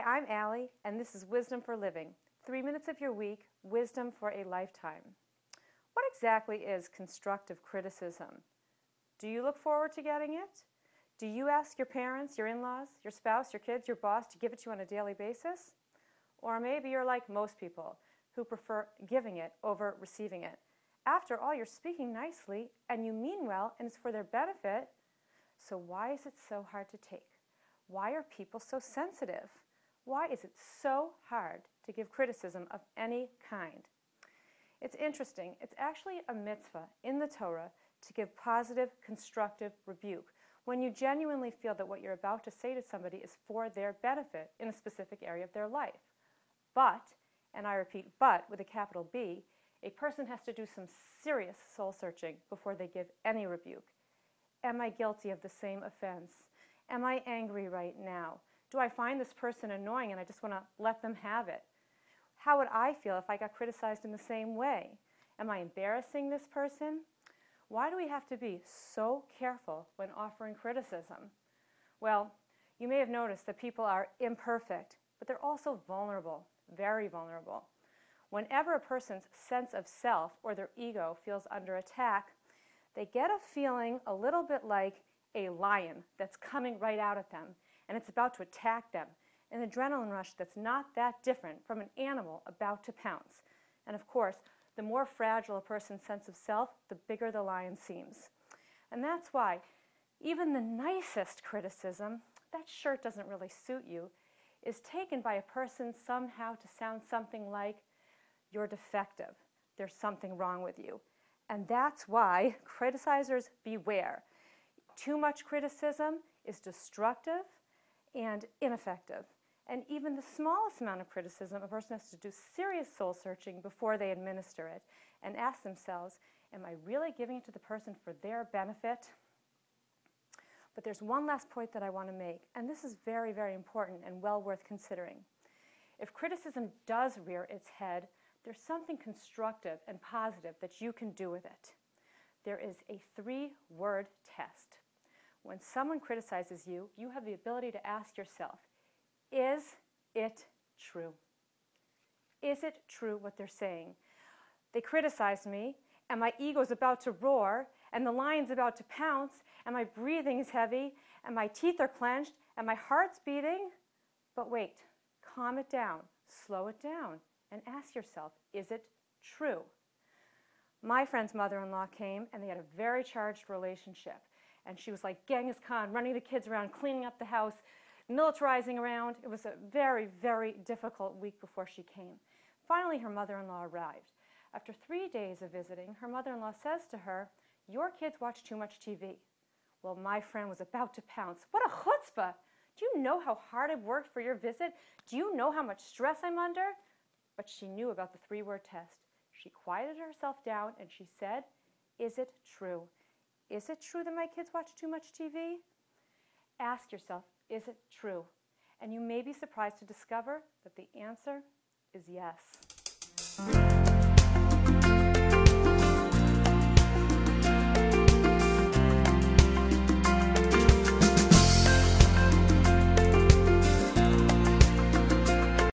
I'm Allie, and this is Wisdom for Living. 3 minutes of your week, wisdom for a lifetime. What exactly is constructive criticism? Do you look forward to getting it? Do you ask your parents, your in-laws, your spouse, your kids, your boss to give it to you on a daily basis? Or maybe you're like most people who prefer giving it over receiving it. After all, you're speaking nicely and you mean well and it's for their benefit. So why is it so hard to take? Why are people so sensitive? Why is it so hard to give criticism of any kind? It's interesting. It's actually a mitzvah in the Torah to give positive, constructive rebuke when you genuinely feel that what you're about to say to somebody is for their benefit in a specific area of their life. But, and I repeat, but with a capital B, a person has to do some serious soul searching before they give any rebuke. Am I guilty of the same offense? Am I angry right now? Do I find this person annoying and I just want to let them have it? How would I feel if I got criticized in the same way? Am I embarrassing this person? Why do we have to be so careful when offering criticism? Well, you may have noticed that people are imperfect, but they're also vulnerable, very vulnerable. Whenever a person's sense of self or their ego feels under attack, they get a feeling a little bit like a lion that's coming right out at them, and it's about to attack them. An adrenaline rush that's not that different from an animal about to pounce. And of course, the more fragile a person's sense of self, the bigger the lion seems. And that's why even the nicest criticism, that shirt doesn't really suit you, is taken by a person somehow to sound something like, you're defective, there's something wrong with you. And that's why criticizers beware. Too much criticism is destructive and ineffective. And even the smallest amount of criticism, a person has to do serious soul searching before they administer it and ask themselves, am I really giving it to the person for their benefit? But there's one last point that I want to make, and this is very, very important and well worth considering. If criticism does rear its head, there's something constructive and positive that you can do with it. There is a 3-word test. When someone criticizes you, you have the ability to ask yourself, is it true? Is it true what they're saying? They criticized me, and my ego's about to roar, and the lion's about to pounce, and my breathing is heavy, and my teeth are clenched, and my heart's beating. But wait, calm it down, slow it down, and ask yourself, is it true? My friend's mother-in-law came, and they had a very charged relationship. And she was like Genghis Khan, running the kids around, cleaning up the house, militarizing around. It was a very, very difficult week before she came. Finally, her mother-in-law arrived. After 3 days of visiting, her mother-in-law says to her, your kids watch too much TV. Well, my friend was about to pounce. What a chutzpah! Do you know how hard I've worked for your visit? Do you know how much stress I'm under? But she knew about the 3-word test. She quieted herself down and she said, is it true? Is it true that my kids watch too much TV? Ask yourself, is it true? And you may be surprised to discover that the answer is yes.